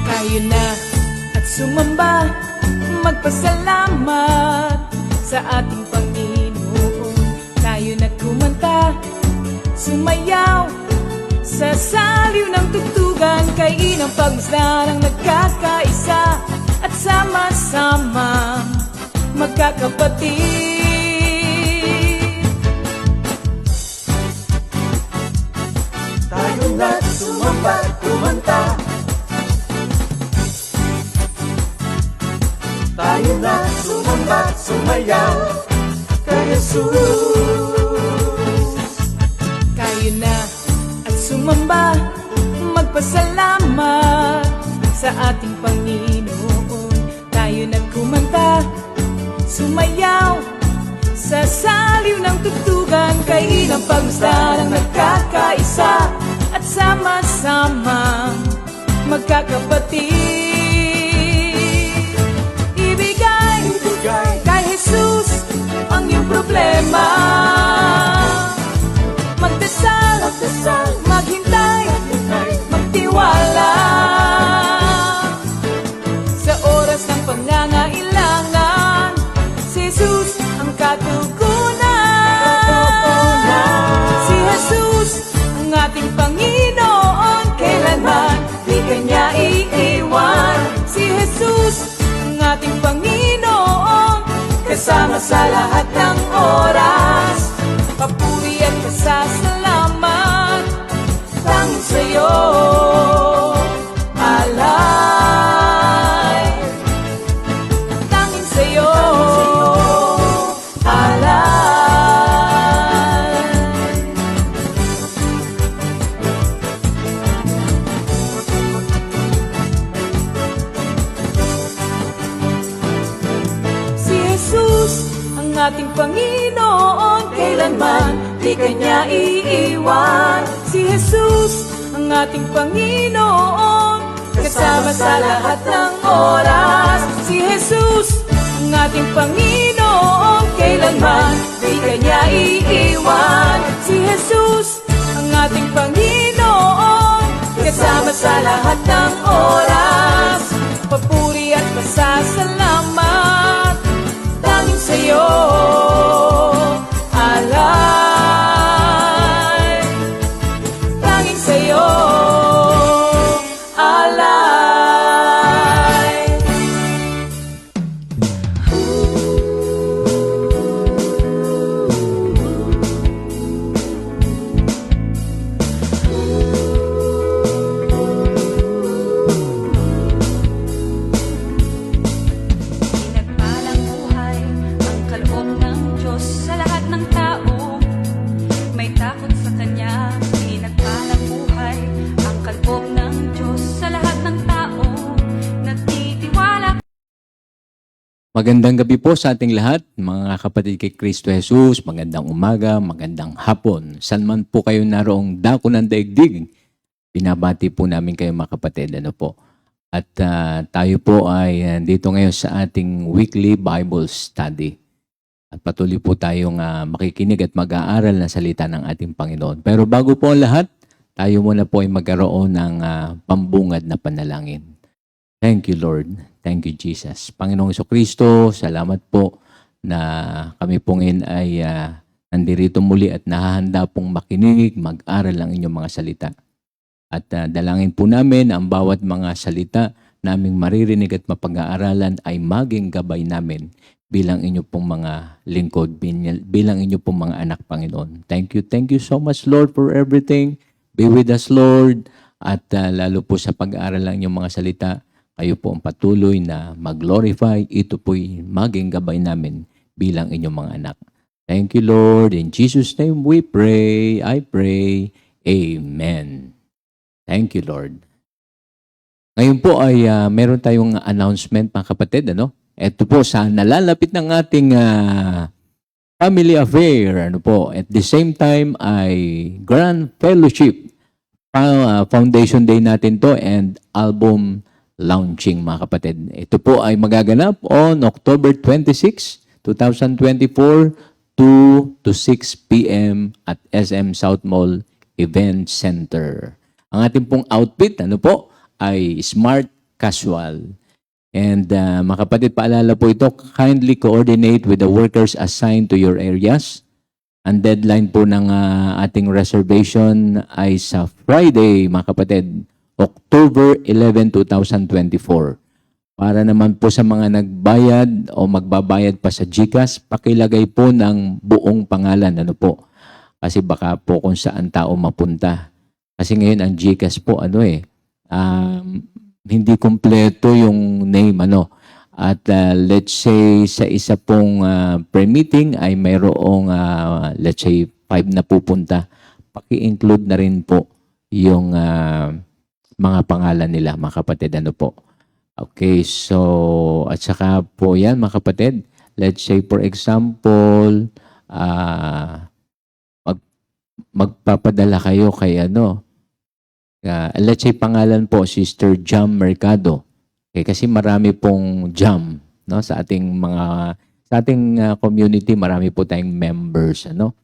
Tayo na at sumamba, magpasalamat sa ating Panginoon. Tayo na kumanta, sumayaw sa saliw ng tugtugan, kay inang pagmasdan ang nagkakaisa at sama-sama magkakapatid. Tayo na sumamba, kumanta. Tayo na sumamba, sumayaw kay Jesus. Tayo na at sumamba, magpasalamat sa ating Panginoon. Tayo na kumanta, sumayaw sa saliw ng tugtugan, kay inang pagmasdan ang nagkakaisa at sama-sama magkakapatid. Ibigay kay Jesus ang iyong problema. Magdasal, maghintay, magtiwala. Sa oras ng pangangailangan, si Jesus ang katugunan. Si Jesus ang ating Panginoon, kailanman di kanya iiwan. Si Jesus ang ating Panginoon, kasama sa lahat ng oras. Papuri at pasasalamat tanging sa'yo, alay. Tanging sa'yo, alay. Si Jesus ang ating Panginoon, kailanman di kanya iiwan. Si Jesus ang ating Panginoon, kasama sa lahat ng oras. Si Jesus ang ating Panginoon, kailanman di kanya iiwan. Si Jesus ang ating Panginoon, kasama sa lahat ng oras. Papuri at pasasalamat tanging sa'yo, alay. Tanging sa'yo, alay. Pinagpalang buhay ang kaloob ng Diyos sa lahat ng tao. May takot sa Kanya. Pinagpalang buhay ang kaloob ng Diyos sa lahat ng tao. Nagtitiwala. Magandang gabi po sa ating lahat, mga kapatid kay Kristo Jesus. Magandang umaga, magandang hapon. Saan man po kayo naroong dako ng daigdig, binabati po namin kayo mga kapatid. Ano po? At tayo po ay dito ngayon sa ating weekly Bible study. At patuloy po tayong makikinig at mag-aaral ng salita ng ating Panginoon. Pero bago po ang lahat, tayo muna po ay magkaroon ng pambungad na panalangin. Thank you, Lord. Thank you, Jesus. Panginoong Jesucristo, salamat po na kami po ngayon ay nandirito muli at nahahanda pong makinig, mag-aral ng inyong mga salita. At dalangin po namin ang bawat mga salita naming maririnig at mapag-aaralan ay maging gabay namin bilang inyo pong mga lingkod, bilang inyo pong mga anak, Panginoon. Thank you so much, Lord, for everything. Be with us, Lord. At lalo po sa pag-aaral ng inyong mga salita, kayo po ang patuloy na mag-glorify. Ito po'y maging gabay namin bilang inyong mga anak. Thank you, Lord. In Jesus' name we pray. I pray. Amen. Thank you, Lord. Ngayon po ay meron tayong announcement, mga kapatid. Ito po sa nalalapit ng ating family affair. Ano po? At the same time ay Grand Fellowship Foundation Day natin to and album launching mga kapatid. Ito po ay magaganap on October 26, 2024 2 to 6 p.m. at SM South Mall Event Center. Ang ating pong outfit, ano po, ay smart casual. And mga kapatid, paalala po ito, kindly coordinate with the workers assigned to your areas. Ang deadline po ng ating reservation ay sa Friday, mga kapatid, October 11, 2024. Para naman po sa mga nagbayad o magbabayad pa sa GCash, pakilagay po ng buong pangalan. Ano po? Kasi baka po kung saan tao mapunta. Kasi ngayon ang GCash po, hindi kumpleto yung name. At let's say sa isa pong pre-meeting ay mayroong let's say 5 na pupunta. Paki-include na rin po yung mga pangalan nila, mga kapatid. Ano po? Okay, so at saka po yan, mga kapatid. Let's say for example, magpapadala kayo kay let's say pangalan po, Sister Jam Mercado. Okay, kasi marami pong jam, no, sa ating community, marami po tayong members, na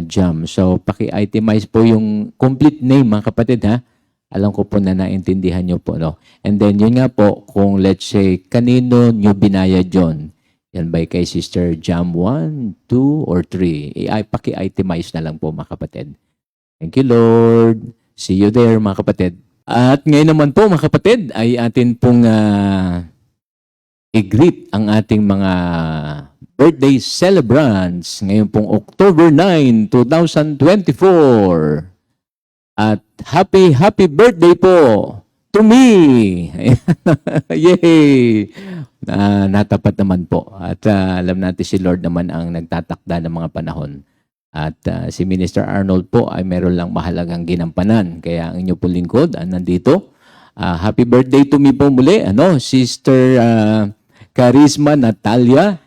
jam. So paki-itemize po yung complete name, mga kapatid, ha. Alam ko po na naintindihan nyo po, no. And then yun nga po, kung let's say kanino nyo binayad yun, yan ba kay Sister Jam 1, 2, or 3? Paki-itemize na lang po, mga kapatid. Thank you, Lord. See you there, mga kapatid. At ngayon naman po, mga kapatid, ay atin pong i-greet ang ating mga birthday celebrants ngayon pong October 9, 2024. At happy birthday po to me! Yay! Natapat naman po. At alam natin si Lord naman ang nagtatakda ng mga panahon. At si Minister Arnold po ay meron lang mahalagang ginampanan. Kaya ang inyo po lingkod, nandito. Happy birthday to me po muli. Sister Charisma Natalia,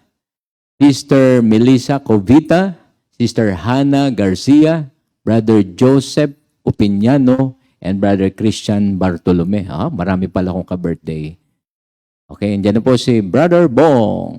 Sister Melissa Covita, Sister Hannah Garcia, Brother Joseph Opiniano, and Brother Christian Bartolome. Marami pala akong ka-birthday. Okay, and dyan na po si Brother Bong.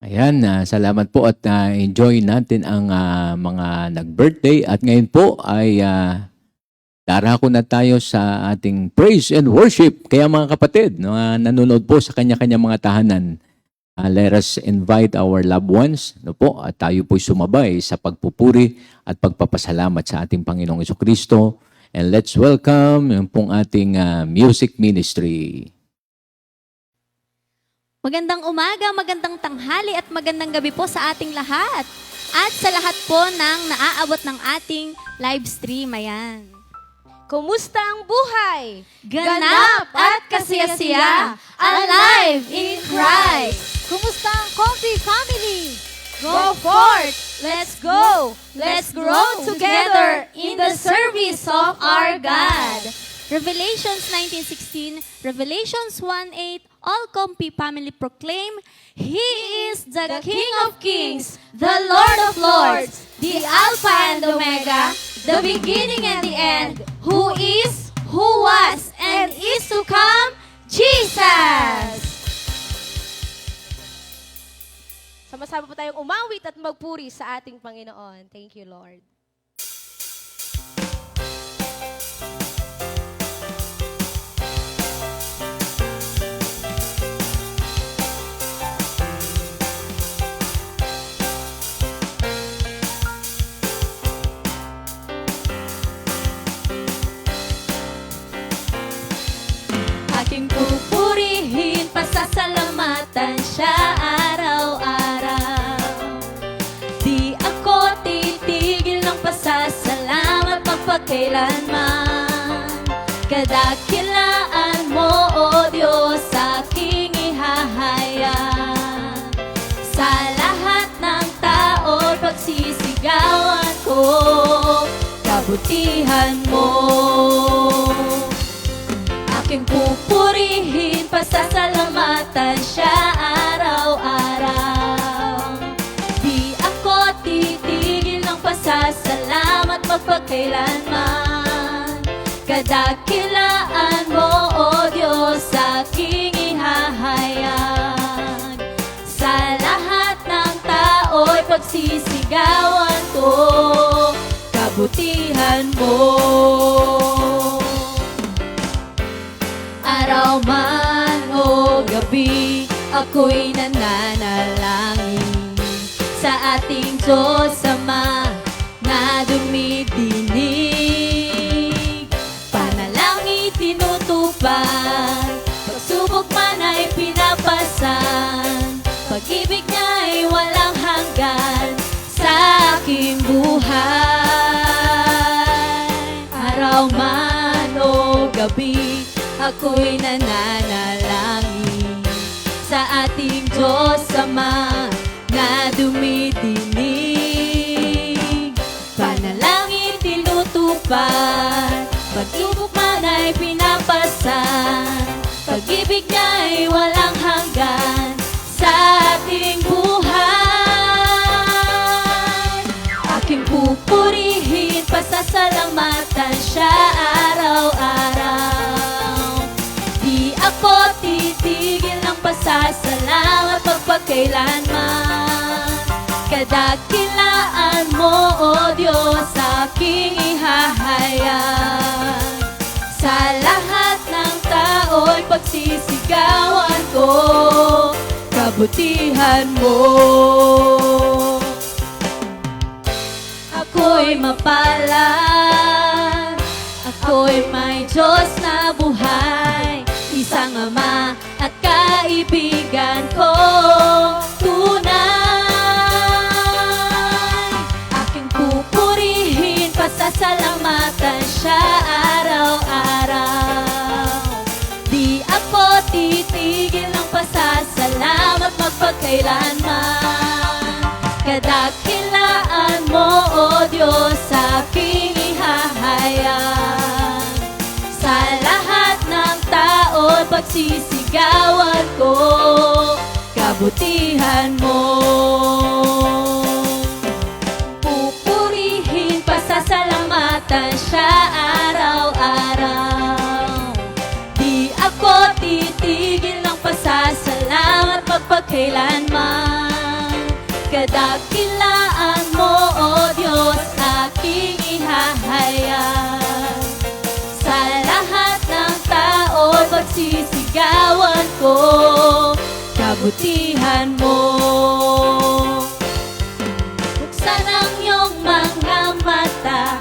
Ayan, salamat po at enjoy natin ang mga nag-birthday. At ngayon po ay darako na tayo sa ating praise and worship. Kaya mga kapatid, nanonood po sa kanya-kanya mga tahanan, let us invite our loved ones at tayo po'y sumabay sa pagpupuri at pagpapasalamat sa ating Panginoong Jesucristo. And let's welcome yung pong ating music ministry. Magandang umaga, magandang tanghali at magandang gabi po sa ating lahat. At sa lahat po ng naaabot ng ating live stream, ayan. Kumusta ang buhay? Ganap at kasiyasiya, alive in Christ. Kumusta ang Coffee Family? Go forth! Let's go! Let's grow together in the service of our God. Revelations 19:16, Revelations 1:8, all Comfy family proclaim, He is the King of Kings, the Lord of Lords, the Alpha and Omega, the beginning and the end, who is, who was, and is to come, Jesus! Sa sama-sama po tayong umawit at magpuri sa ating Panginoon. Thank you, Lord. Aking pupurihin, pasasalamatan siya araw-araw. Di ako titigil ng pasasalamat magpakailanman. Kadakilaan mo, O Diyos, aking ihahayag. Sa lahat ng tao, pagsisigawan ko, kabutihan mo. Aking pupurihin, pasasalamatan siya araw-araw. Di ako titigil ng pasasalamat magpakailanman. Kadakilaan mo, O Diyos, aking ihahayag. Sa lahat ng tao'y pagsisigawan ko, kabutihan mo. Araw man o gabi, ako'y nananalangin sa ating Diyos Ama na dumidinig. Panalangin tinutupad, pagsubok man ay pinapasan. Pag-ibig niya ay walang hanggan sa aking buhay. Araw man o gabi, ako'y nananalangin sa ating Diyos Ama na dumidinig. Panalangin tinutupad, pagsubok man ay pinapasan. Pag-ibig niya ay walang hanggan sa ating buhay. Aking pupurihin, pasasalamatan siya araw-araw. Di ako titigil ng pasasalamat magpakailanman. Kadakilaan mo, O Diyos, aking ihahayag. Sa lahat ng tao'y pagsisigawan ko, kabutihan mo. Ako'y mapalad, ako'y may Diyos na buhay, isang Ama at kaibigan ko tunay. Aking pupurihin, pasasalamatan siya araw-araw. Di ako titigil ng pasasalamat magpakailanman. Kadakilaan mo, O Diyos, aking ihahayag. Sa lahat ng tao, pagsisigawan ko, kabutihan mo. Pupurihin, pasasalamatan siya araw-araw. Di ako titigil ng pasasalamat magpakailanman. Kadakilaan mo, O Diyos, aking ihahayag. Sa lahat ng tao, pagsisigawan ko, kabutihan mo. Buksan ang iyong mga mata,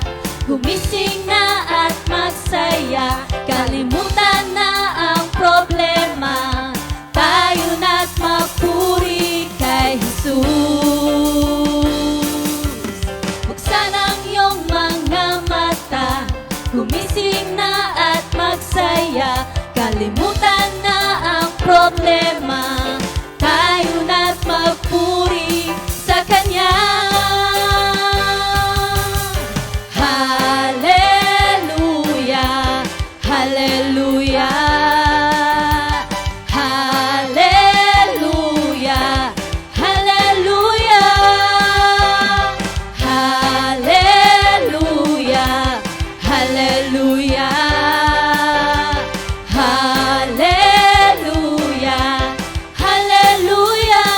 gumising na at magsaya. Kalimutan na ang problema, tayo na't magpuri kay Jesus. Buksan ang iyong mga mata, gumising na at magsaya. Kalimutan na ang problema, tayo na't magpuri sa Kanya. Hallelujah, Hallelujah, Hallelujah, Hallelujah, Hallelujah, Hallelujah, Hallelujah, Hallelujah.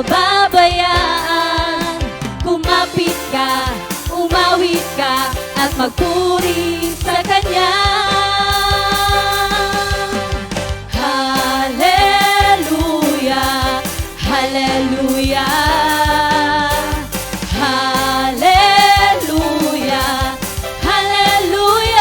pababayaan. Kumapit ka, umawit ka, at magpuri sa Kanya. Hallelujah, Hallelujah, Hallelujah, Hallelujah, Hallelujah,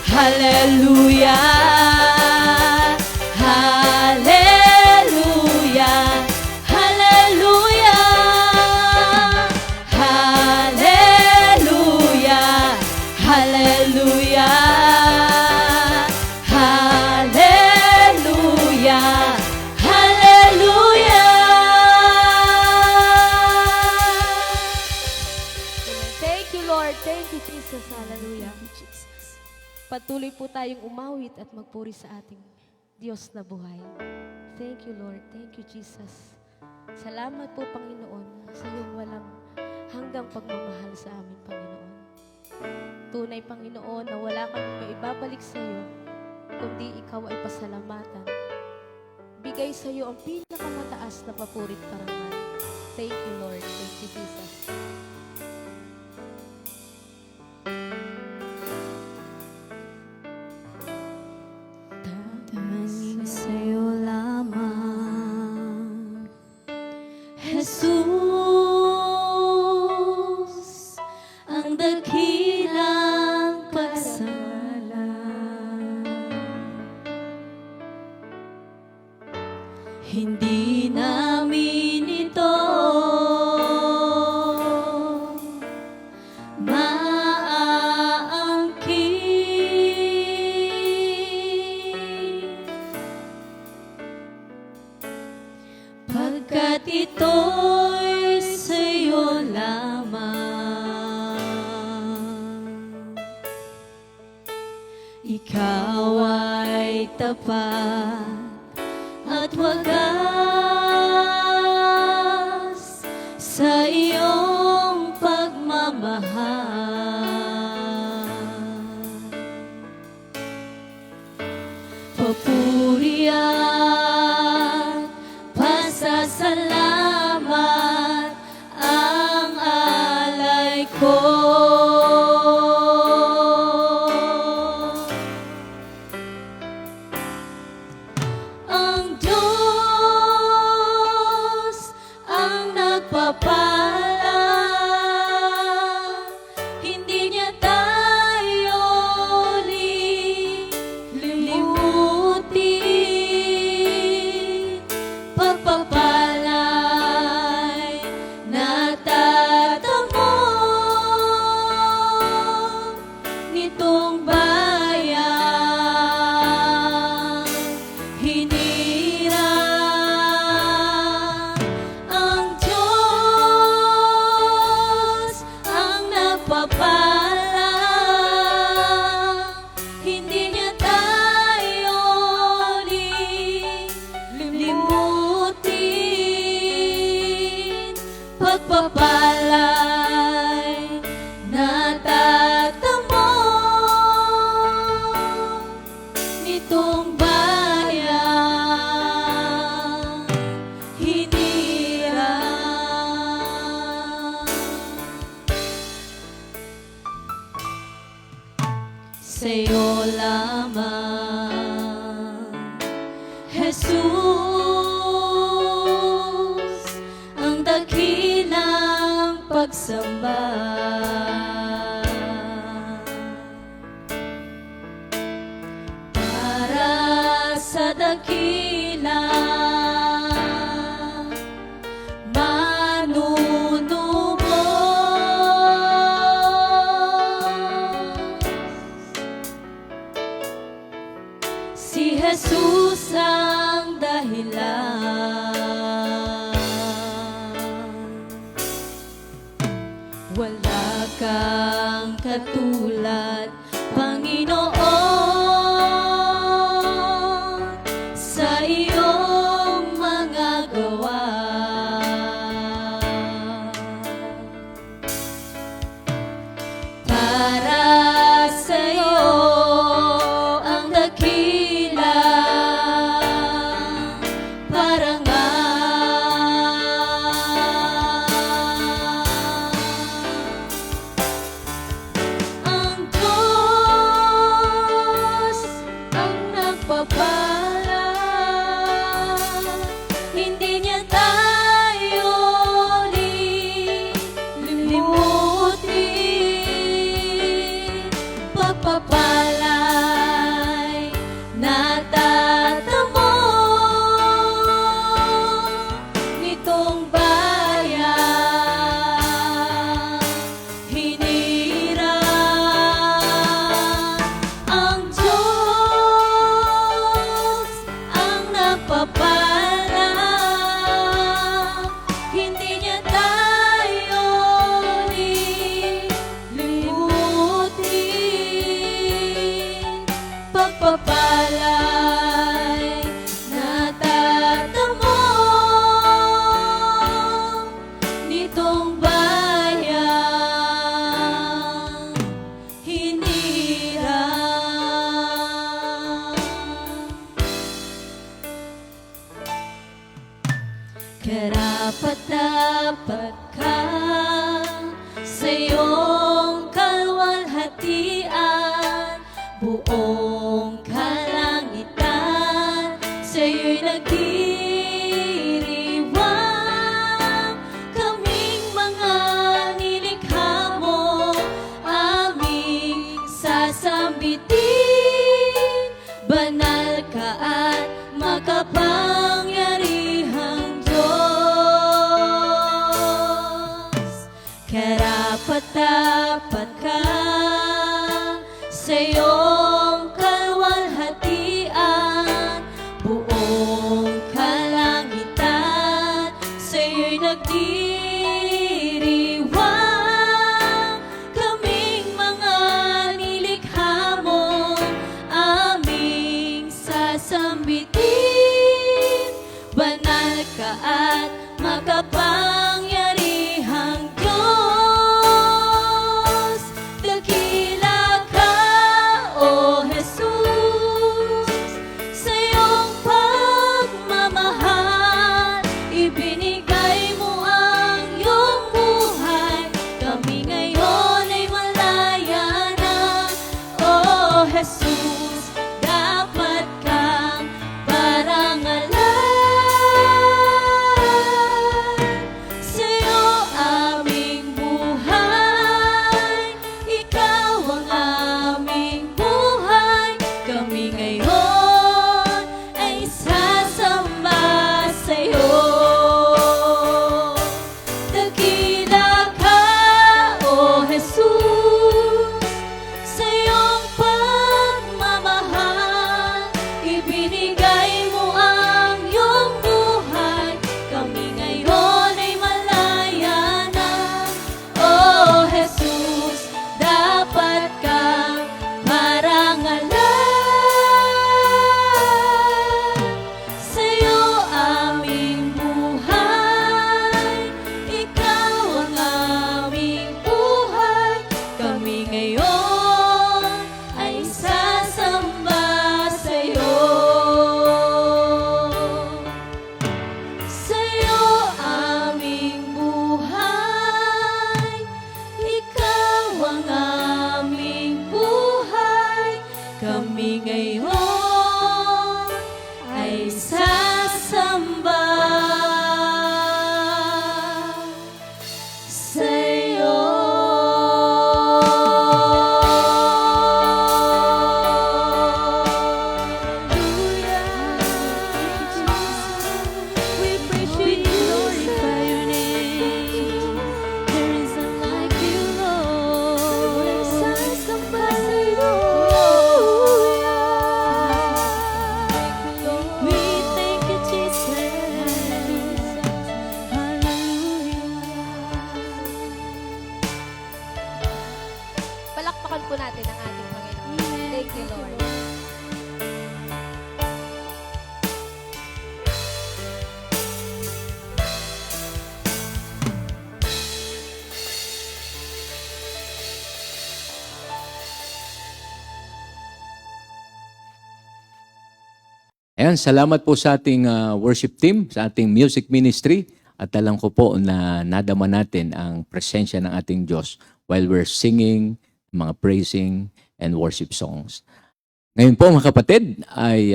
Hallelujah, Hallelujah, Hallelujah, Hallelujah, Hallelujah, Thank you, Lord. Thank you, Jesus. Hallelujah. Patuloy po tayong umawit at magpuri sa ating Diyos na buhay. Thank you, Lord. Thank you, Jesus. Salamat po, Panginoon, sa iyong walang hanggang pagmamahal sa amin, Panginoon. Tunay, Panginoon, na wala kami maibabalik sa iyo, kundi ikaw ay pasalamatan. Bigay sa iyo ang pinakamataas na papurit karangal. Thank you, Lord. Thank you, Jesus. Tanging sa'yo lamang, Jesus, ang dakilang pagsala. Hindi namin ito maaangkin, pagkat ito'y sa'yo lamang. Ikaw ay tapat at wagas sa iyong pagmamahal. Papuri at pasasalamat ang alay ko. Ang Diyos ang nagpapala, hindi niya tayo lilimutin. Pagpapala'y natatamo nitong bayan. Hinirang ang Diyos ang nagpapala, hindi niya tayo lilimutin. Pagpapala'y natatamo nitong bayan. Hinirang sa'yo lamang, Jesus, ang dakilang pagsamba. Para sa dakilang manunubos, si Jesus ang dahilan. Wala kang katulad, Panginoon, sa iyong pagpapala'y natatamo nitong bayang hinirang. Karapat-dapat ka sa iyong kalwalhatian, buong kalangitan sa'yo'y nagdiriwang. Kaming mga nilikha mo, aming sasambitin. Banal ka at makapangyarihang Diyos. Karapat-dapat ka sa iyong kalwalhatian, buong kalangitan sa'yo'y nagdiriwang. Kaming mga nilikha mo, aming sasambitin. Banal ka at makapangyarihang Diyos. Dakila ka, O Jesus, sa iyong pagmamahal. Ibinigay mo ang iyong buhay. Kami ngayon ay malaya na. O Jesus, dapat kang parangalan. Sa'yo aming buhay, ikaw ang aming buhay. Kami ngayon ay sasamba sa'yo. Dakila ka, O Jesus, sa iyong pagmamahal. Ibinigay mo ang iyong buhay. Kami ngayon ay malaya na. O Jesus, dapat kang parangalan. Sa'yo aming buhay, ikaw ang aming buhay. Kami ngayon ay sasamba sa'yo. Sa'yo aming buhay, ikaw ang aming buhay. Kami ngayon ay sasamba sa'yo. We praise you, glorify your name. There is none like you, Lord. Sasamba sa'yo. We thank you, Jesus. Hallelujah. Palakpakan po natin ang ating Panginoon. Thank you, Lord. Ayan, salamat po sa ating worship team, sa ating music ministry. At alam ko po na nadama natin ang presensya ng ating Diyos while we're singing, mga praising and worship songs. Ngayon po mga kapatid ay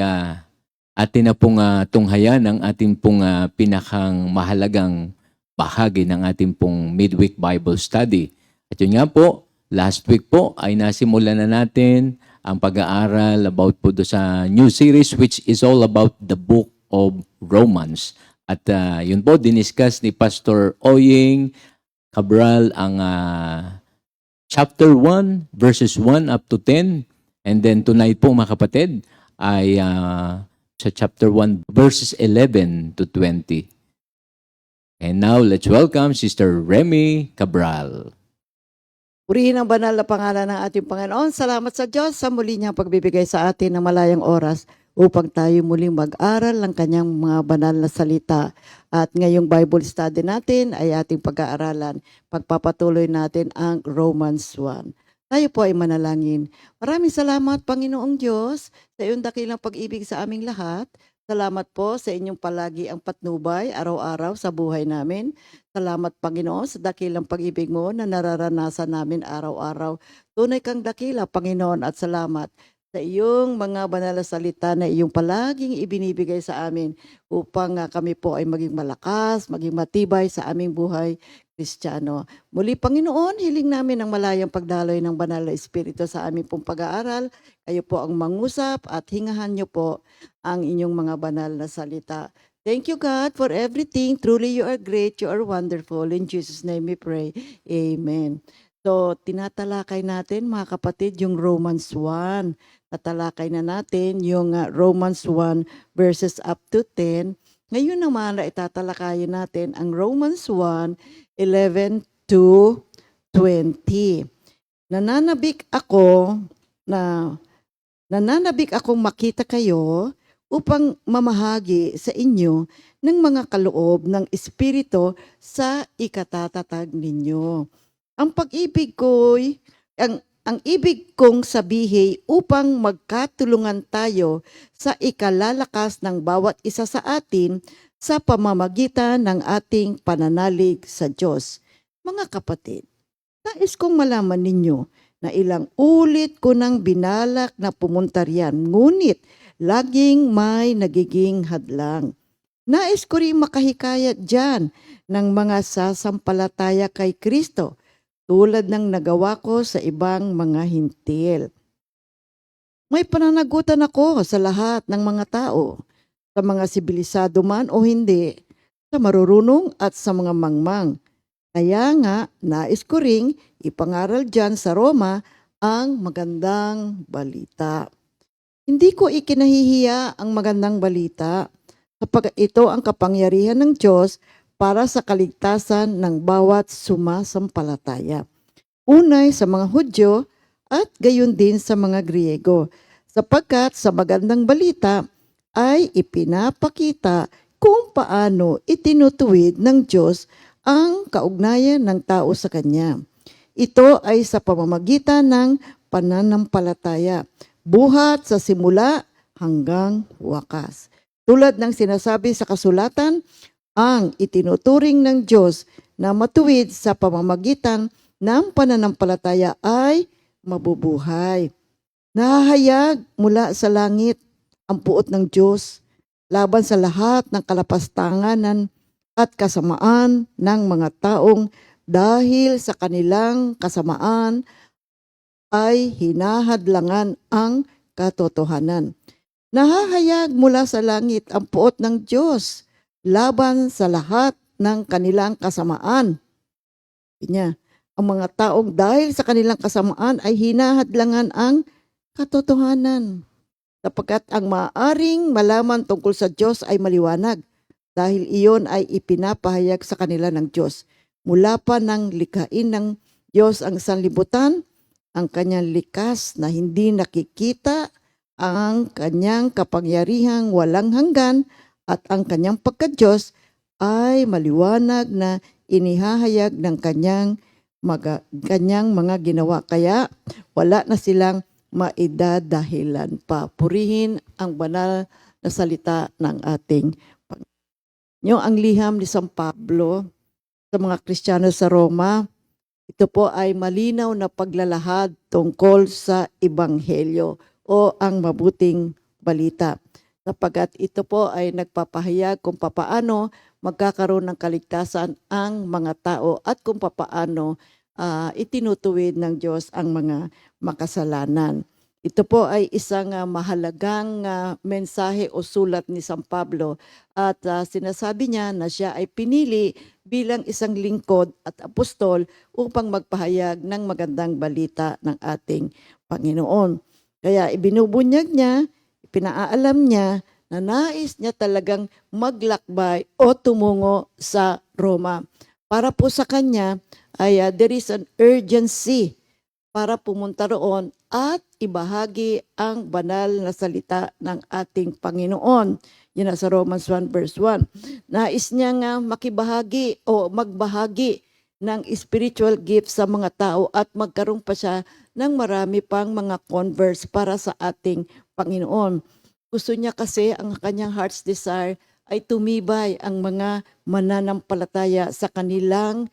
atin na pong tunghayan ang ating pong pinakang mahalagang bahagi ng ating pong midweek Bible study. At yun nga po, last week po ay nasimulan na natin ang pag-aaral about po do sa new series which is all about the book of Romans. At yun po, diniscuss ni Pastor Oying Cabral ang chapter 1, verses 1 up to 10. And then tonight po mga kapatid ay sa chapter 1, verses 11 to 20. And now let's welcome Sister Remy Cabral. Purihin ang banal na pangalan ng ating Panginoon. Salamat sa Diyos sa muli niyang pagbibigay sa atin ng malayang oras upang tayo muling mag-aral ng kanyang mga banal na salita. At ngayong Bible study natin ay ating pag-aaralan. Pagpapatuloy natin ang Romans 1. Tayo po ay manalangin. Maraming salamat, Panginoong Diyos, sa iyong dakilang pag-ibig sa aming lahat. Salamat po sa inyong palagi ang patnubay araw-araw sa buhay namin. Salamat, Panginoon, sa dakilang pag-ibig mo na nararanasan namin araw-araw. Tunay kang dakila, Panginoon, at salamat sa iyong mga banal na salita na iyong palaging ibinibigay sa amin upang kami po ay maging malakas, maging matibay sa aming buhay Kristiyano. Muli, Panginoon, hiling namin ang malayang pagdaloy ng banal na Espiritu sa aming pong pag-aaral. Kayo po ang mangusap at hingahan niyo po ang inyong mga banal na salita. Thank you, God, for everything. Truly, you are great. You are wonderful. In Jesus' name we pray. Amen. So, tinatalakay natin, mga kapatid, yung Romans 1. Tatalakay na natin yung Romans 1 verses up to 10. Ngayon naman, itatalakayin natin ang Romans 1, 11 to 20. Nananabik akong makita kayo upang mamahagi sa inyo ng mga kaloob ng Espiritu sa ikatatatag ninyo. Ang ibig kong sabihin upang magkatulungan tayo sa ikalalakas ng bawat isa sa atin sa pamamagitan ng ating pananalig sa Diyos. Mga kapatid, nais kong malaman ninyo na ilang ulit ko nang binalak na pumunta riyan, ngunit laging may nagiging hadlang. Nais ko rin makahikayat dyan ng mga sasampalataya kay Kristo, tulad ng nagawa ko sa ibang mga hintil. May pananagutan ako sa lahat ng mga tao, sa mga sibilisado man o hindi, sa marurunong at sa mga mangmang. Kaya nga, nais ko ring ipangaral dyan sa Roma ang magandang balita. Hindi ko ikinahihiya ang magandang balita, sapagkat ito ang kapangyarihan ng Diyos para sa kaligtasan ng bawat sumasampalataya. Unay sa mga Hudyo at gayon din sa mga Griego, sapagkat sa magandang balita ay ipinapakita kung paano itinutuwid ng Diyos ang kaugnayan ng tao sa Kanya. Ito ay sa pamamagitan ng pananampalataya, buhat sa simula hanggang wakas. Tulad ng sinasabi sa kasulatan, ang itinuturing ng Diyos na matuwid sa pamamagitan ng pananampalataya ay mabubuhay. Nahahayag mula sa langit ang puot ng Diyos laban sa lahat ng kalapastanganan at kasamaan ng mga taong dahil sa kanilang kasamaan ay hinahadlangan ang katotohanan. Nahahayag mula sa langit ang puot ng Diyos laban sa lahat ng kanilang kasamaan. Niya, ang mga taong dahil sa kanilang kasamaan ay hinahadlangan ang katotohanan. Sapagkat ang maaaring malaman tungkol sa Diyos ay maliwanag dahil iyon ay ipinapahayag sa kanila ng Diyos. Mula pa ng likhain ng Diyos ang sanlibutan, ang kanyang likas na hindi nakikita, ang kanyang kapangyarihang walang hanggan, at ang kanyang pagka-Diyos ay maliwanag na inihahayag ng kanyang mga ginawa. Kaya wala na silang maidadahilan pa. Purihin ang banal na salita ng ating Panginoon. Yung ang liham ni San Pablo sa mga Kristiyano sa Roma, ito po ay malinaw na paglalahad tungkol sa Ebanghelyo o ang mabuting balita. Sapagkat ito po ay nagpapahayag kung papaano magkakaroon ng kaligtasan ang mga tao at kung papaano itinutuwid ng Diyos ang mga makasalanan. Ito po ay isang mahalagang mensahe o sulat ni San Pablo at sinasabi niya na siya ay pinili bilang isang lingkod at apostol upang magpahayag ng magandang balita ng ating Panginoon. Kaya ibinubunyag niya, pinaalam niya na nais niya talagang maglakbay o tumungo sa Roma. Para po sa kanya ay there is an urgency para pumunta roon at ibahagi ang banal na salita ng ating Panginoon. Yan nasa Romans 1 verse 1. Nais niya nga makibahagi o magbahagi ng spiritual gift sa mga tao at magkaroon pa siya ng marami pang mga converts para sa ating Panginoon. Gusto niya kasi, ang kanyang heart's desire ay tumibay ang mga mananampalataya sa kanilang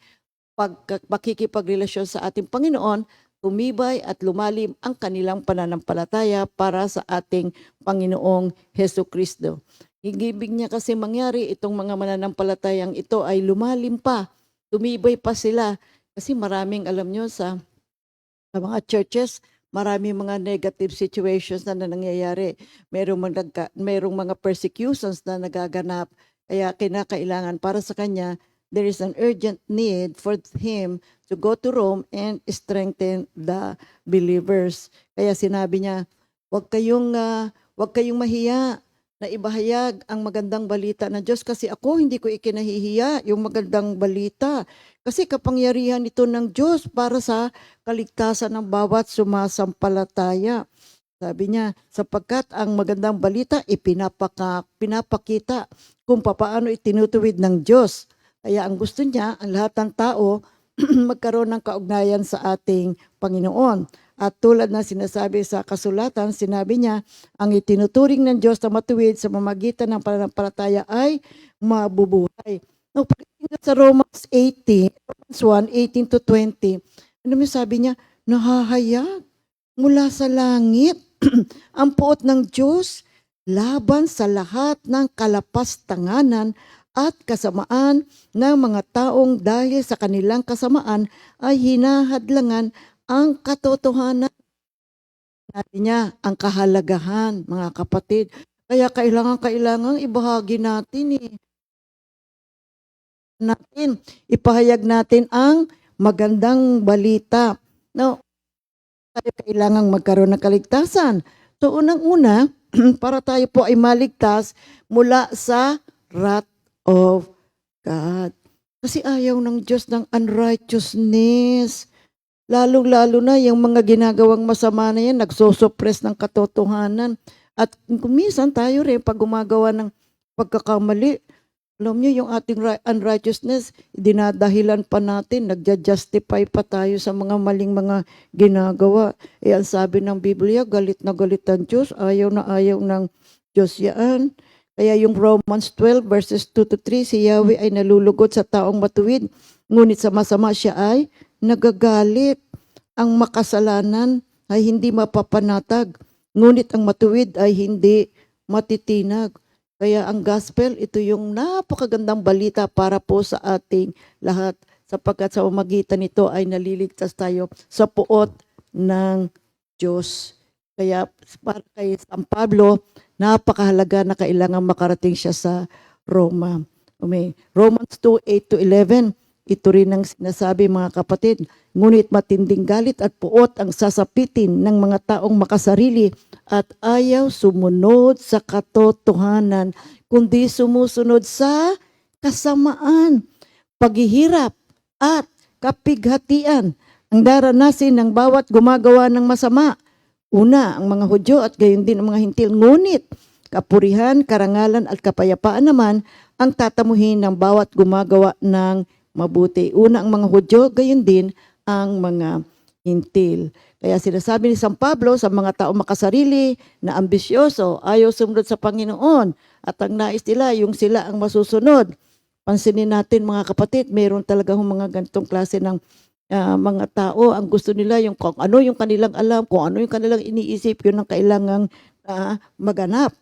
pakikipagrelasyon sa ating Panginoon, tumibay at lumalim ang kanilang pananampalataya para sa ating Panginoong Heso Kristo. Higibig niya kasi mangyari itong mga mananampalatayang ito ay lumalim pa, tumibay pa sila. Kasi maraming, alam nyo, sa mga churches, marami mga negative situations na nangyayari. Merong mga persecutions na nagaganap. Kaya kinakailangan para sa kanya, there is an urgent need for him to go to Rome and strengthen the believers. Kaya sinabi niya, huwag kayong mahiya na ibahayag ang magandang balita ng Diyos kasi ako hindi ko ikinahihiya yung magandang balita. Kasi kapangyarihan ito ng Diyos para sa kaligtasan ng bawat sumasampalataya. Sabi niya, sapagkat ang magandang balita pinapakita kung paano itinutuwid ng Diyos. Kaya ang gusto niya, ang lahat ng tao magkaroon ng kaugnayan sa ating Panginoon. At tulad na sinasabi sa kasulatan, sinabi niya, ang itinuturing ng Diyos na matuwid sa mamagitan ng pananampalataya ay mabubuhay. No, pagdating sa Romans 1, 18 to 20, ano mo sabi niya? Nahahayag mula sa langit ang puot ng Diyos laban sa lahat ng kalapastanganan at kasamaan ng mga taong dahil sa kanilang kasamaan ay hinahadlangan ang katotohanan. Natin niya ang kahalagahan, mga kapatid. Kaya kailangan ibahagi natin ipahayag natin ang magandang balita. No, tayo kailangang magkaroon ng kaligtasan. So unang-una, para tayo po ay maligtas mula sa wrath of God. Kasi ayaw ng Diyos ng unrighteousness. Lalong-lalo na yung mga ginagawang masama na yan, nagsosupress ng katotohanan. At minsan tayo rin, pag gumagawa ng pagkakamali, alam niyo, yung ating unrighteousness, dinadahilan pa natin, nagja-justify pa tayo sa mga maling mga ginagawa. Ang sabi ng Biblia, galit na galit ang Diyos, ayaw na ayaw ng Diyos yan. Kaya yung Romans 12 verses 2 to 3, si Yahweh ay nalulugod sa taong matuwid, ngunit sa masama siya ay nagagalit. Ang makasalanan ay hindi mapapanatag, ngunit ang matuwid ay hindi matitinag. Kaya ang gospel, ito yung napakagandang balita para po sa ating lahat, sapagkat sa pamamagitan nito ay naliligtas tayo sa puot ng Diyos. Kaya para kay San Pablo, napakahalaga na kailangan makarating siya sa Roma. Romans 2, 8 to 11, ito rin ang sinasabi, mga kapatid, ngunit matinding galit at puot ang sasapitin ng mga taong makasarili at ayaw sumunod sa katotohanan, kundi sumusunod sa kasamaan, paghihirap at kapighatian ang daranasin ng bawat gumagawa ng masama. Una, ang mga Hudyo at gayon din ang mga Hintil. Ngunit kapurihan, karangalan at kapayapaan naman ang tatamuhin ng bawat gumagawa ng mabuti. Una ang mga Hudyo, gayon din ang mga Hintil. Kaya sinasabi ni San Pablo sa mga tao makasarili na ambisyoso, ayaw sumunod sa Panginoon at ang nais nila yung sila ang masusunod. Pansinin natin, mga kapatid, mayroon talaga mga ganitong klase ng mga tao. Ang gusto nila yung kung ano yung kanilang alam, kung ano yung kanilang iniisip, yun ang kailangang maganap.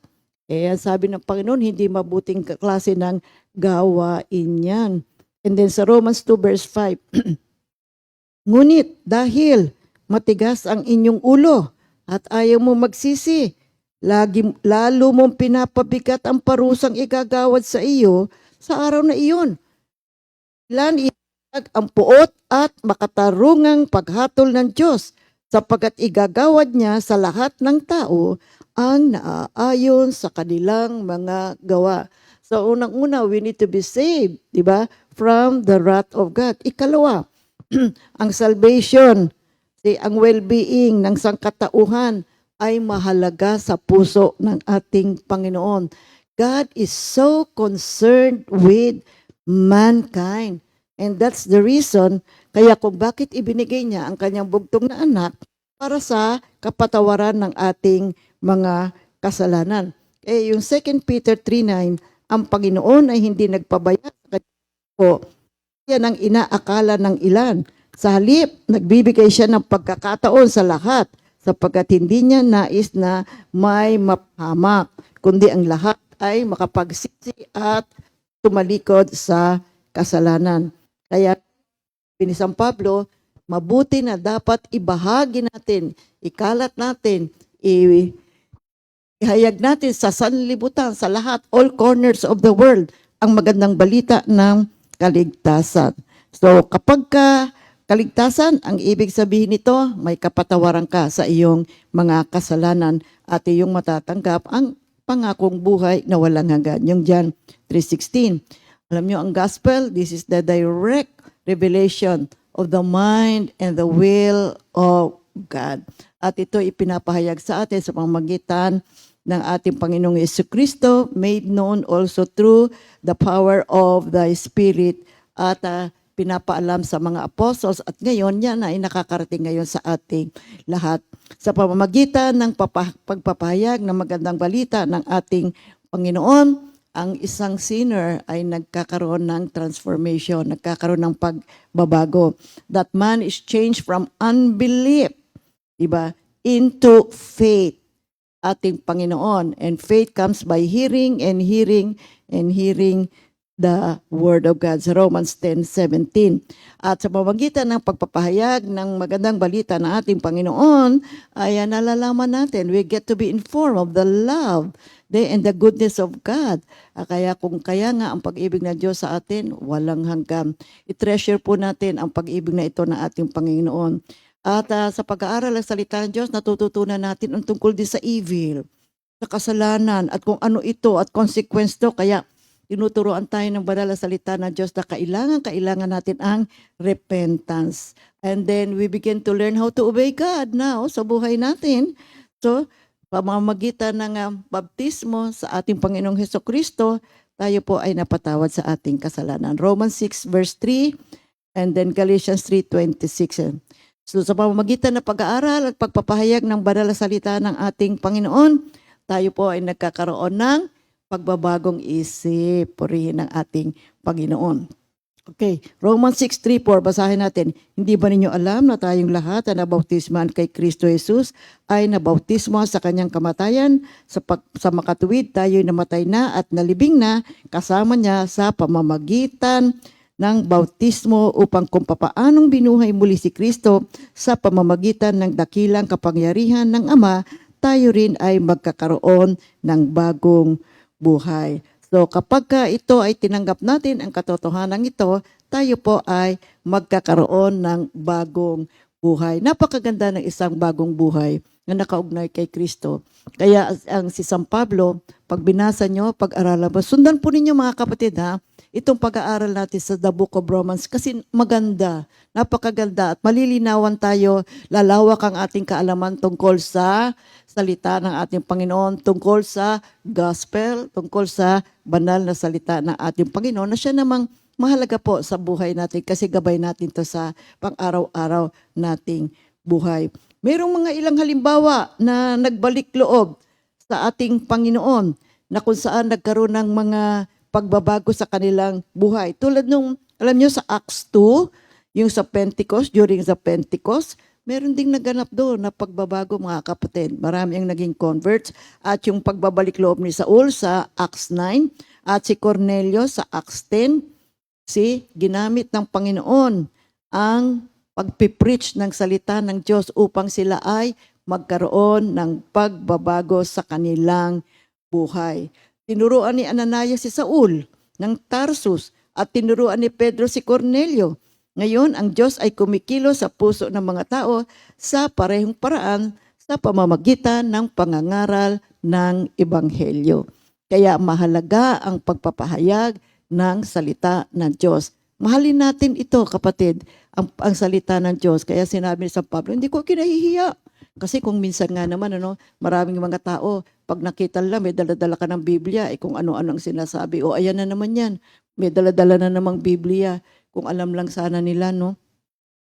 Sabi ng Panginoon, hindi mabuting klase ng gawain yan. And then sa Romans 2 verse 5, ngunit dahil matigas ang inyong ulo at ayaw mo magsisi, lalo mong pinapabigat ang parusang igagawad sa iyo sa araw na iyon. Ang puot at makatarungang paghatol ng Diyos sapagkat igagawad niya sa lahat ng tao ang naaayon sa kanilang mga gawa. So unang-una, we need to be saved, di ba? From the wrath of God. Ikalawa, ang salvation. Ang well-being ng sangkatauhan ay mahalaga sa puso ng ating Panginoon. God is so concerned with mankind. And that's the reason kaya kung bakit ibinigay niya ang kanyang bugtong na anak para sa kapatawaran ng ating mga kasalanan. Yung 2 Peter 3:9, ang Panginoon ay hindi nagpabaya sa kanyang po. Yan ang inaakala ng ilan. Sa halip, nagbibigay siya ng pagkakataon sa lahat sapagkat hindi niya nais na may mapahamak, kundi ang lahat ay makapagsisi at tumalikod sa kasalanan. Kaya, ni San Pablo, mabuti na dapat ibahagi natin, ikalat natin, ihayag natin sa sanlibutan, sa lahat, all corners of the world, ang magandang balita ng kaligtasan. So, kapag kaligtasan, ang ibig sabihin nito, may kapatawaran ka sa iyong mga kasalanan at iyong matatanggap ang pangakong buhay na walang hanggan. Yung John 3:16. Alam nyo, ang gospel, this is the direct revelation of the mind and the will of God. At ito ipinapahayag sa atin sa pamamagitan ng ating Panginoong Jesucristo, made known also through the power of the Spirit at pinapaalam sa mga apostles at ngayon yan ay nakakarating ngayon sa ating lahat. Sa pamamagitan ng pagpapahayag ng magandang balita ng ating Panginoon, ang isang sinner ay nagkakaroon ng transformation, nagkakaroon ng pagbabago. That man is changed from unbelief, diba, into faith, ating Panginoon. And faith comes by hearing and hearing and hearing the Word of God. Sa Romans 10:17. At sa pamamagitan ng pagpapahayag ng magandang balita ng ating Panginoon, ay nalalaman natin, we get to be informed of the love and the goodness of God. Kaya nga ang pag-ibig ng Diyos sa atin, walang hanggan. I-treasure po natin ang pag-ibig na ito ng ating Panginoon. At sa pag-aaral ng salita ng Diyos, natututunan natin ang tungkol din sa evil, sa kasalanan, at kung ano ito at consequence to. Kaya tinuturoan tayo ng banal na salita ng Diyos na kailangan natin ang repentance. And then we begin to learn how to obey God now sa buhay natin. So, pamamagitan ng baptismo sa ating Panginoong Hesukristo, tayo po ay napatawad sa ating kasalanan. Romans 6 verse 3 and then Galatians 3:26. So, sa pamamagitan ng pag-aaral at pagpapahayag ng banal na salita ng ating Panginoon, tayo po ay nagkakaroon ng pagbabagong isip, purihin ng ating Panginoon. Okay, Romans 6:3-4, basahin natin. Hindi ba ninyo alam na tayong lahat na nabautisman kay Kristo Jesus ay nabautismo sa kanyang kamatayan? Sa makatuwid, tayo'y namatay na at nalibing na kasama niya sa pamamagitan ng bautismo upang kung papaanong binuhay muli si Kristo sa pamamagitan ng dakilang kapangyarihan ng Ama, tayo rin ay magkakaroon ng bagong buhay. So kapag ito ay tinanggap natin, ang katotohanan ito, tayo po ay magkakaroon ng bagong buhay. Napakaganda ng isang bagong buhay na nakaugnay kay Kristo. Kaya ang si San Pablo, pag binasa nyo, pag-aralan mo, sundan po ninyo mga kapatid ha, itong pag-aaral natin sa The Book of Romans kasi maganda, napakaganda at malilinawan tayo, lalawak ang ating kaalaman tungkol sa salita ng ating Panginoon, tungkol sa gospel, tungkol sa banal na salita ng ating Panginoon na siya namang mahalaga po sa buhay natin kasi gabay natin to sa pang-araw-araw nating buhay. Mayroong mga ilang halimbawa na nagbalik loob sa ating Panginoon na kung saan nagkaroon ng mga pagbabago sa kanilang buhay. Tulad nung, alam nyo, sa Acts 2, yung sa Pentecost, during the Pentecost, meron ding naganap doon na pagbabago mga kapatid. Marami ang naging converts. At yung pagbabalik loob ni Saul sa Acts 9 at si Cornelio sa Acts 10, ginamit ng Panginoon ang pagpipreach ng salita ng Diyos upang sila ay magkaroon ng pagbabago sa kanilang buhay. Tinuruan ni Ananias si Saul ng Tarsus at tinuruan ni Pedro si Cornelio. Ngayon, ang Diyos ay kumikilos sa puso ng mga tao sa parehong paraan sa pamamagitan ng pangangaral ng Ebanghelyo. Kaya mahalaga ang pagpapahayag ng salita ng Diyos. Mahalin natin ito, kapatid, ang salita ng Diyos. Kaya sinabi ni San Pablo, hindi ko kinahihiya. Kasi kung minsan nga naman, maraming mga tao, pag nakita nila, may daladala ka ng Biblia, kung ano-ano ang sinasabi. O ayan na naman yan, may daladala na namang Biblia. Kung alam lang sana nila,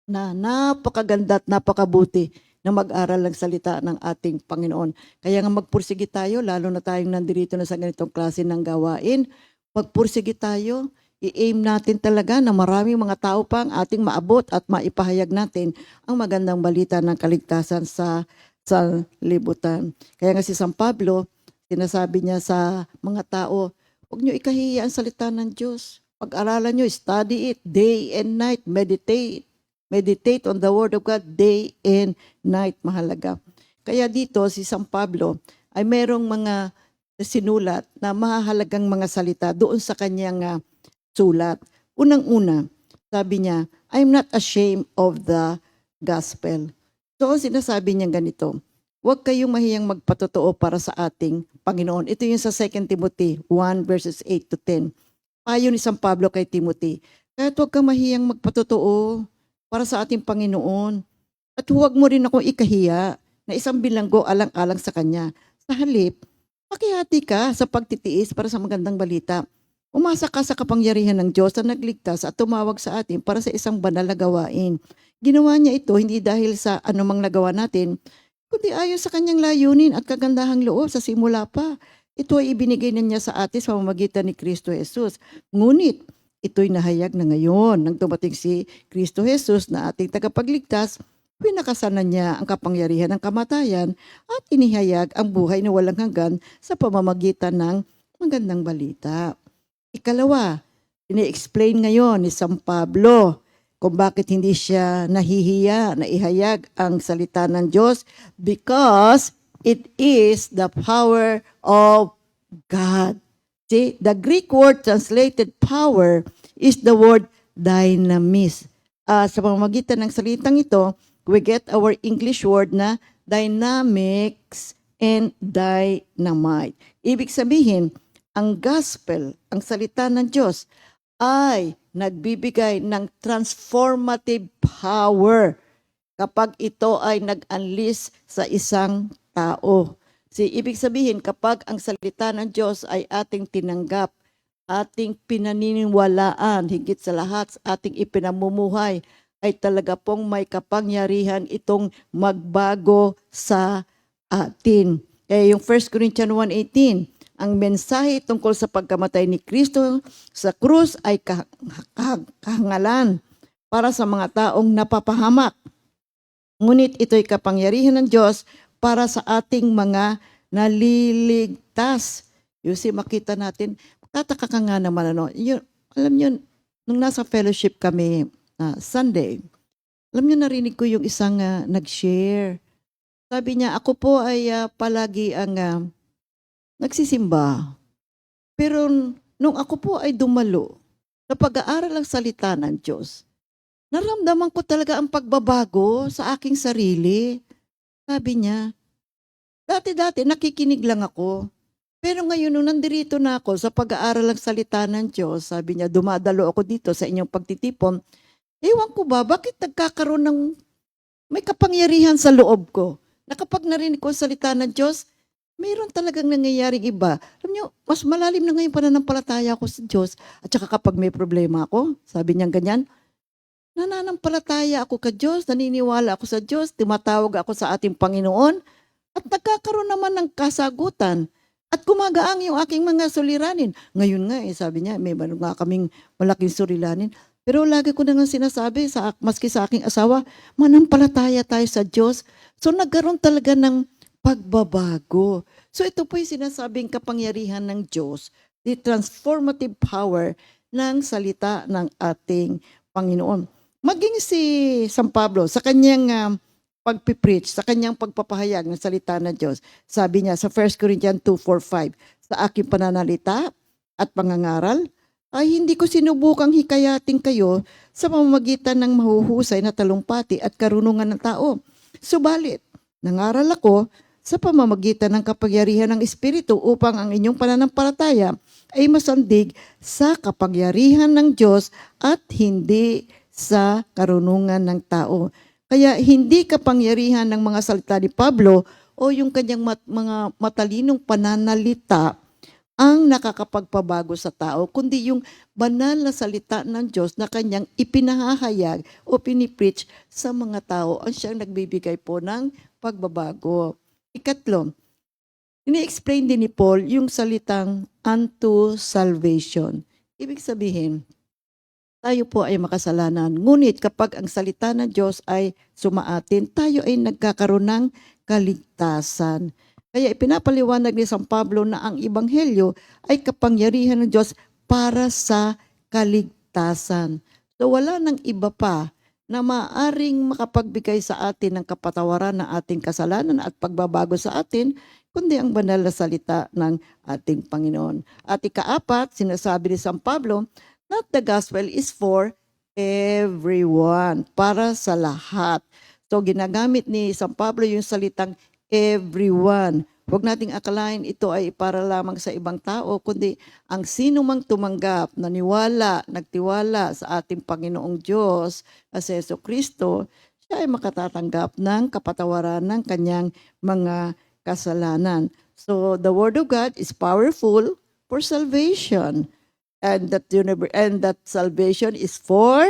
na napakaganda at napakabuti na mag-aral ng salita ng ating Panginoon. Kaya nga magpursige tayo, lalo na tayong nandirito na sa ganitong klase ng gawain, magpursige tayo, i-aim natin talaga na maraming mga tao pang ating maabot at maipahayag natin ang magandang balita ng kaligtasan sa libutan. Kaya nga si San Pablo, sinasabi niya sa mga tao, huwag niyo ikahiya ang salita ng Diyos. Pag-aralan niyo, study it day and night, meditate. Meditate on the Word of God day and night. Mahalaga. Kaya dito, si San Pablo ay merong mga sinulat na mahalagang mga salita doon sa kanyang sulat. Unang-una, sabi niya, I'm not ashamed of the gospel. So, sinasabi niya ganito, huwag kayong mahiyang magpatotoo para sa ating Panginoon. Ito yung sa 2 Timothy 1 verses 8 to 10. Payo ni San Pablo kay Timothy, kahit huwag kang mahiyang magpatotoo para sa ating Panginoon. At huwag mo rin akong ikahiya na isang bilanggo alang-alang sa Kanya. Sa halip, makihati ka sa pagtitiis para sa magandang balita. Umasa ka sa kapangyarihan ng Diyos na nagligtas at tumawag sa atin para sa isang banal na gawain. Ginawa niya ito hindi dahil sa anumang nagawa natin, kundi ayon sa Kanyang layunin at kagandahang loob sa simula pa. Ito ay ibinigay na niya sa atin sa pamamagitan ni Kristo Jesus. Ngunit, ito'y nahayag na ngayon nang dumating si Kristo Jesus na ating tagapagligtas, pinakasanan niya ang kapangyarihan ng kamatayan at inihayag ang buhay na walang hanggan sa pamamagitan ng magandang balita. Ikalawa, ini-explain ngayon ni San Pablo kung bakit hindi siya nahihiya na ihayag ang salita ng Diyos because it is the power of God. See, the Greek word translated power is the word dynamis. Sa pamamagitan ng salitang ito, we get our English word na dynamics and dynamite. Ibig sabihin, ang gospel, ang salita ng Diyos, ay nagbibigay ng transformative power kapag ito ay nag-unleash sa isang tao. Ibig sabihin, kapag ang salita ng Diyos ay ating tinanggap, ating pinaniniwalaan, higit sa lahat, ating ipinamumuhay, ay talaga pong may kapangyarihan itong magbago sa atin. Kaya yung 1 Corinthians 1:18, ang mensahe tungkol sa pagkamatay ni Kristo sa krus ay kahangalan para sa mga taong napapahamak. Ngunit ito'y kapangyarihan ng Diyos para sa ating mga naliligtas. Makita natin, tataka ka nga naman, alam nyo, nung nasa fellowship kami Sunday, alam nyo, narinig ko yung isang nag-share. Sabi niya, ako po ay palagi ang nagsisimba. Pero nung ako po ay dumalo sa pag-aaral ng salita ng Diyos, naramdaman ko talaga ang pagbabago sa aking sarili. Sabi niya, dati-dati nakikinig lang ako. Pero ngayon nung nandirito na ako sa pag-aaral ng salita ng Diyos, sabi niya, dumadalo ako dito sa inyong pagtitipon. Ewan ko ba, bakit nagkakaroon ng may kapangyarihan sa loob ko? Na kapag narinig ko ang salita ng Diyos, mayroon talagang nangyayaring iba. Alam niyo, mas malalim na ngayon pananampalataya ko sa Diyos. At saka kapag may problema ako, sabi niya ganyan, nananampalataya ako kay Diyos, naniniwala ako sa Diyos, tumatawag ako sa ating Panginoon, at nagkakaroon naman ng kasagutan. At gumagaang yung aking mga suliranin. Ngayon nga, sabi niya, may nga kaming malaking suliranin. Pero lagi ko na nga sinasabi, maski sa aking asawa, manampalataya tayo sa Diyos. So nagkaroon talaga ng pagbabago. So ito po yung sinasabing kapangyarihan ng Diyos, the transformative power ng salita ng ating Panginoon. Maging si San Pablo, sa kanyang pagpipreach, sa kanyang pagpapahayag ng salita ng Diyos, sabi niya sa 1 Corinthians 2:4-5, sa aking pananalita at pangangaral, ay hindi ko sinubukang hikayatin kayo sa pamamagitan ng mahuhusay na talumpati at karunungan ng tao. Subalit, nangaral ako sa pamamagitan ng kapangyarihan ng Espiritu upang ang inyong pananampalataya ay masandig sa kapangyarihan ng Diyos at hindi sa karunungan ng tao. Kaya hindi kapangyarihan ng mga salita ni Pablo o yung kanyang mga matalinong pananalita ang nakakapagpabago sa tao, kundi yung banal na salita ng Diyos na kanyang ipinahahayag o pinipreach sa mga tao ang siyang nagbibigay po ng pagbabago. Ikatlo, ini-explain din ni Paul yung salitang unto salvation. Ibig sabihin, tayo po ay makasalanan. Ngunit kapag ang salita ng Diyos ay sumaatin, tayo ay nagkakaroon ng kaligtasan. Kaya ipinapaliwanag ni San Pablo na ang Ebanghelyo ay kapangyarihan ng Diyos para sa kaligtasan. So wala nang iba pa na maaring makapagbigay sa atin ng kapatawaran ng ating kasalanan at pagbabago sa atin, kundi ang banal na salita ng ating Panginoon. At ikaapat, sinasabi ni San Pablo, not the gospel is for everyone, para sa lahat. So ginagamit ni San Pablo yung salitang everyone. Huwag nating akalain ito ay para lamang sa ibang tao, kundi ang sino mang tumanggap, naniwala, nagtiwala sa ating Panginoong Diyos, as Jesu Kristo, siya ay makatatanggap ng kapatawaran ng kanyang mga kasalanan. So the Word of God is powerful for salvation. And that salvation is for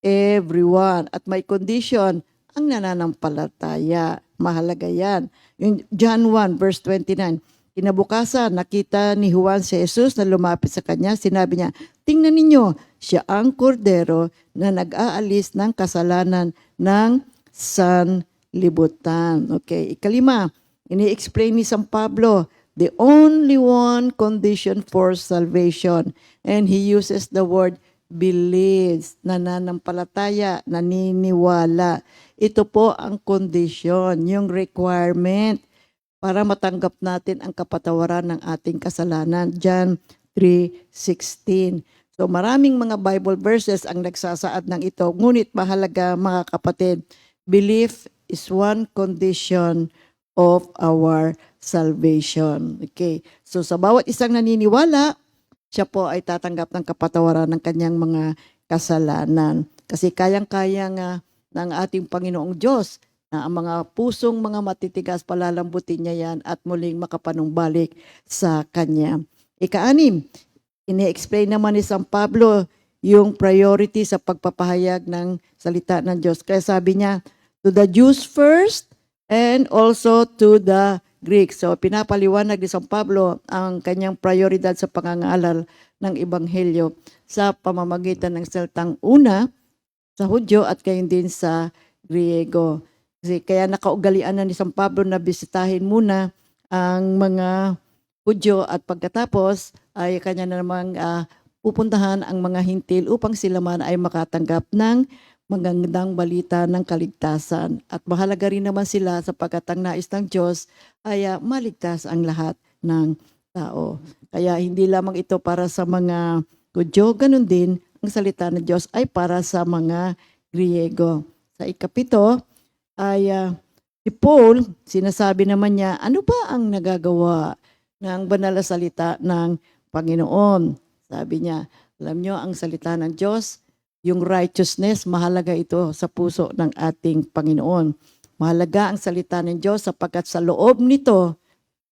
everyone. At may condition, ang nananampalataya. Mahalaga yan. Yung John 1 verse 29, kinabukasan, nakita ni Juan si Jesus na lumapit sa kanya. Sinabi niya, tingnan ninyo, siya ang kordero na nag-aalis ng kasalanan ng sanlibutan. Okay, ikalima, ini-explain ni San Pablo, the only one condition for salvation. And he uses the word believes, nananampalataya, naniniwala. Ito po ang kondisyon, yung requirement para matanggap natin ang kapatawaran ng ating kasalanan. John 3:16. So maraming mga Bible verses ang nagsasaad ng ito. Ngunit mahalaga mga kapatid, belief is one condition of our salvation. Okay. So sa bawat isang naniniwala, siya po ay tatanggap ng kapatawaran ng kanyang mga kasalanan. Kasi kayang-kaya nga ng ating Panginoong Diyos na ang mga pusong mga matitigas palalambutin niya yan at muling makapanumbalik sa Kanya. Ika-anim, ini-explain naman ni San Pablo yung priority sa pagpapahayag ng salita ng Diyos. Kaya sabi niya, to the Jews first and also to the Greeks. So pinapaliwanag ni San Pablo ang kanyang prioridad sa pangangaral ng Ebanghelyo sa pamamagitan ng salitang una sa Hudyo at gayon din sa Griego. Kasi kaya nakaugalian na ni San Pablo na bisitahin muna ang mga Hudyo at pagkatapos ay kanya na namang pupuntahan ang mga hintil upang sila man ay makatanggap ng magandang balita ng kaligtasan. At mahalaga rin naman sila sapagkat ang nais ng Diyos ay maligtas ang lahat ng tao. Kaya hindi lamang ito para sa mga Hudyo, ganun din ang salita ng Diyos ay para sa mga Griego. Sa ikapito ay si Paul, sinasabi naman niya, ano ba ang nagagawa ng banal na salita ng Panginoon? Sabi niya, alam niyo ang salita ng Diyos, yung righteousness, mahalaga ito sa puso ng ating Panginoon. Mahalaga ang salita ng Diyos sapagkat sa loob nito,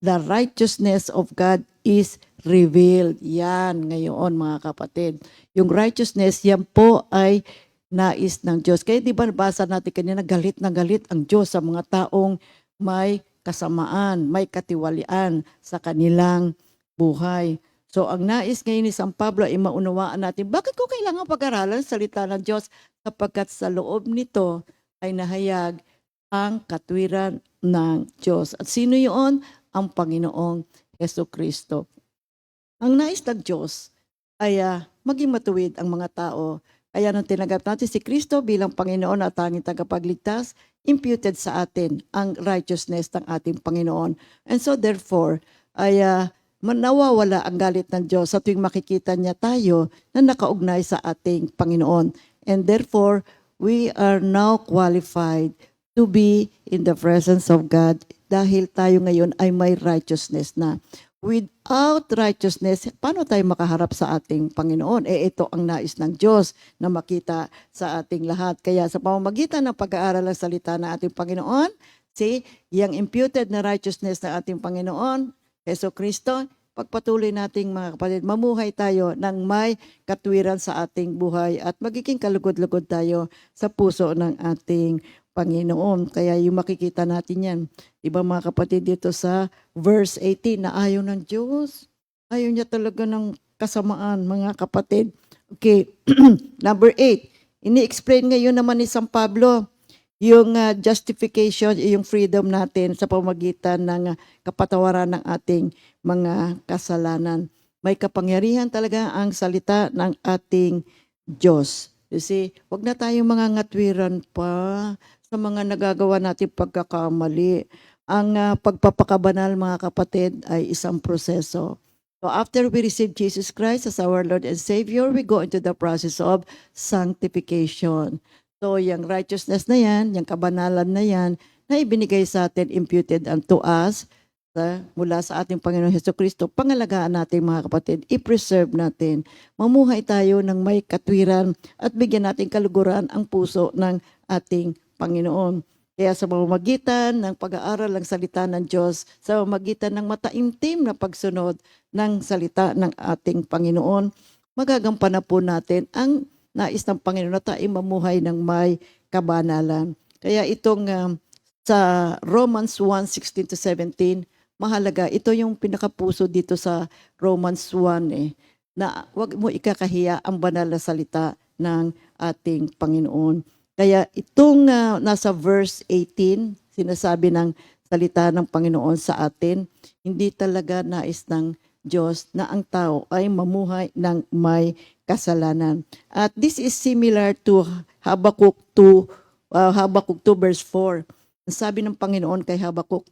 the righteousness of God is revealed. Yan ngayon mga kapatid. Yung righteousness, yan po ay nais ng Diyos. Kaya di ba nabasa natin kanina, galit na galit ang Diyos sa mga taong may kasamaan, may katiwalian sa kanilang buhay. So ang nais ngayon ni San Pablo ay maunawaan natin, bakit ko kailangan pag-aralan salita ng Diyos? Sapagkat sa loob nito ay nahayag ang katwiran ng Diyos. At sino yun? Ang Panginoong Hesus Kristo. Ang nais ng Diyos ay maging matuwid ang mga tao. Kaya nung tinanggap natin si Kristo bilang Panginoon at tanging tagapagligtas, imputed sa atin ang righteousness ng ating Panginoon. And so therefore, ay nawawala ang galit ng Diyos sa tuwing makikita niya tayo na nakaugnay sa ating Panginoon. And therefore, we are now qualified to be in the presence of God dahil tayo ngayon ay may righteousness na. Without righteousness, paano tayo makaharap sa ating Panginoon? Ito ang nais ng Diyos na makita sa ating lahat. Kaya sa pamamagitan ng pag-aaral ng salita ng ating Panginoon, yung imputed na righteousness ng ating Panginoon, Heso Kristo, pagpatuloy nating mga kapatid, mamuhay tayo ng may katwiran sa ating buhay at magiging kalugod-lugod tayo sa puso ng ating Panginoon. Kaya yung makikita natin yan. Diba mga kapatid dito sa verse 18 na ayaw ng Diyos. Ayaw niya talaga ng kasamaan mga kapatid. Okay, number 8. Ini-explain ngayon naman ni San Pablo yung justification, yung freedom natin sa pamamagitan ng kapatawaran ng ating mga kasalanan. May kapangyarihan talaga ang salita ng ating Diyos. You see, wag na tayong mga ngatwiran pa sa mga nagagawa natin pagkakamali. Ang pagpapakabanal mga kapatid ay isang proseso. So after we receive Jesus Christ as our Lord and Savior, we go into the process of sanctification. So yung righteousness na yan, yung kabanalan na yan, na ibinigay sa atin, imputed unto us, mula sa ating Panginoon Jesucristo, pangalagaan natin mga kapatid, i-preserve natin. Mamuhay tayo ng may katwiran at bigyan natin kaluguran ang puso ng ating Panginoon. Kaya sa pamamagitan ng pag-aaral ng salita ng Diyos, sa pamamagitan ng mataimtim na pagsunod ng salita ng ating Panginoon, magagampanan po natin ang nais ng Panginoon na tayo mamuhay ng may kabanalan. Kaya itong sa Romans 1:16-17, mahalaga. Ito yung pinakapuso dito sa Romans 1 na wag mo ikakahiya ang banal na salita ng ating Panginoon. Kaya itong nasa verse 18, sinasabi ng salita ng Panginoon sa atin, hindi talaga nais ng Diyos na ang tao ay mamuhay ng may kasalanan. At this is similar to Habakkuk 2 verse 4. Ang sabi ng Panginoon kay Habakkuk,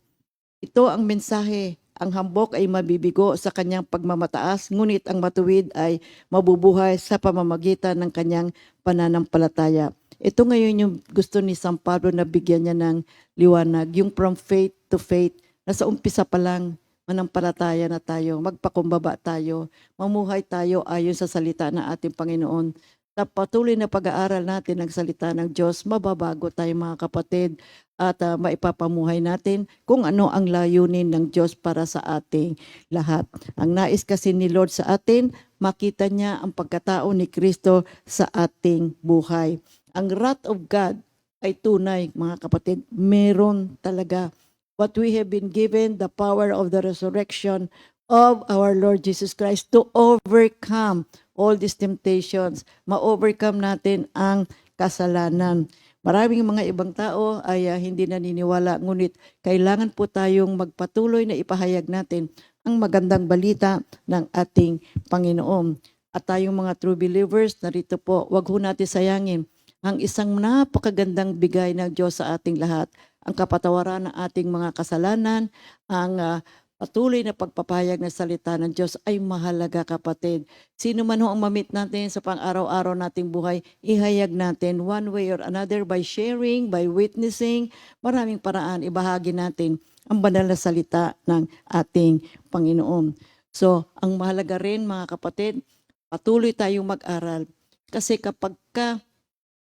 ito ang mensahe, ang hambok ay mabibigo sa kanyang pagmamataas, ngunit ang matuwid ay mabubuhay sa pamamagitan ng kanyang pananampalataya. Ito ngayon yung gusto ni San Pablo na bigyan niya ng liwanag, yung from faith to faith, na sa umpisa pa lang, manampalataya na tayo, magpakumbaba tayo, mamuhay tayo ayon sa salita ng ating Panginoon. Sa patuloy na pag-aaral natin ng salita ng Diyos, mababago tayo mga kapatid at maipapamuhay natin kung ano ang layunin ng Diyos para sa ating lahat. Ang nais kasi ni Lord sa atin, makita niya ang pagkatao ni Kristo sa ating buhay. Ang wrath of God ay tunay mga kapatid, meron talaga. But we have been given the power of the resurrection of our Lord Jesus Christ to overcome all these temptations. Ma-overcome natin ang kasalanan. Maraming mga ibang tao ay hindi naniniwala, ngunit kailangan po tayong magpatuloy na ipahayag natin ang magandang balita ng ating Panginoon. At tayong mga true believers, narito po, wag ho natin sayangin ang isang napakagandang bigay ng Diyos sa ating lahat, ang kapatawaran ng ating mga kasalanan, ang patuloy na pagpapahayag ng salita ng Diyos ay mahalaga kapatid. Sino man ho ang mamit natin sa pang-araw-araw nating buhay, ihayag natin one way or another by sharing, by witnessing, maraming paraan ibahagi natin ang banal na salita ng ating Panginoon. So, ang mahalaga rin mga kapatid, patuloy tayong mag-aral. Kasi kapag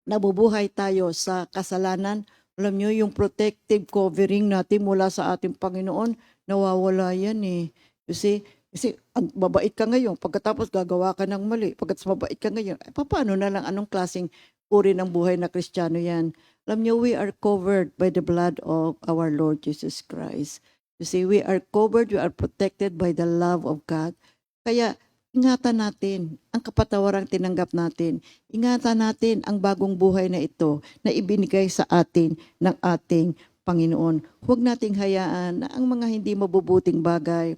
nabubuhay tayo sa kasalanan, alam nyo, yung protective covering natin mula sa ating Panginoon, nawawala yan Kasi mabait ka ngayon, pagkatapos gagawa ka ng mali, pagkatapos mabait ka ngayon, paano na lang, anong klaseng uri ng buhay na Kristiyano yan? Alam nyo, we are covered by the blood of our Lord Jesus Christ. You see, we are covered, we are protected by the love of God. Kaya, ingatan natin ang kapatawarang tinanggap natin. Ingatan natin ang bagong buhay na ito na ibinigay sa atin ng ating Panginoon. Huwag nating hayaan na ang mga hindi mabubuting bagay,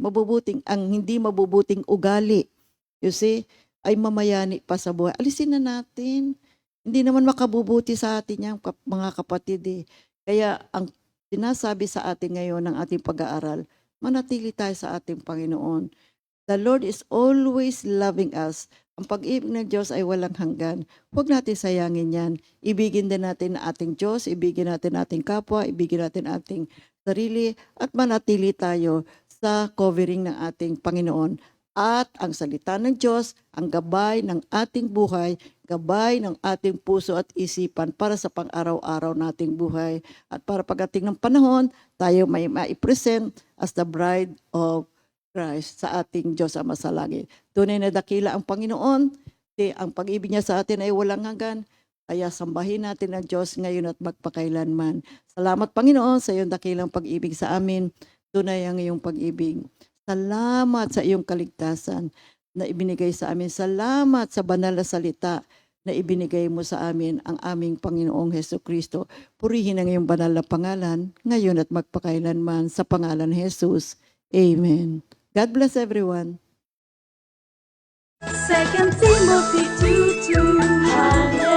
ang hindi mabubuting ugali, you see, ay mamayani pa sa buhay. Alisin na natin. Hindi naman makabubuti sa atin yan, mga kapatid. Kaya ang sinasabi sa atin ngayon ng ating pag-aaral, manatili tayo sa ating Panginoon. The Lord is always loving us. Ang pag-ibig ng Diyos ay walang hanggan. Huwag natin sayangin yan. Ibigin din natin ang ating Diyos, ibigin natin ating kapwa, ibigin natin ating sarili at manatili tayo sa covering ng ating Panginoon. At ang salita ng Diyos, ang gabay ng ating buhay, gabay ng ating puso at isipan para sa pang-araw-araw nating buhay. At para pagdating ng panahon, tayo may maipresent as the bride of Christ sa ating Diyos Ama sa langit. Tunay na dakila ang Panginoon, ang pag-ibig niya sa atin ay walang hanggan. Kaya sambahin natin ang Diyos ngayon at magpakailanman. Salamat Panginoon sa iyong dakilang pag-ibig sa amin. Tunay ang iyong pag-ibig. Salamat sa iyong kaligtasan na ibinigay sa amin. Salamat sa banal na salita na ibinigay mo sa amin, ang aming Panginoong Hesukristo. Purihin ang iyong banal na pangalan, ngayon at magpakailanman, sa pangalan ni Jesus. Amen. God bless everyone. 2 Timothy 2:2.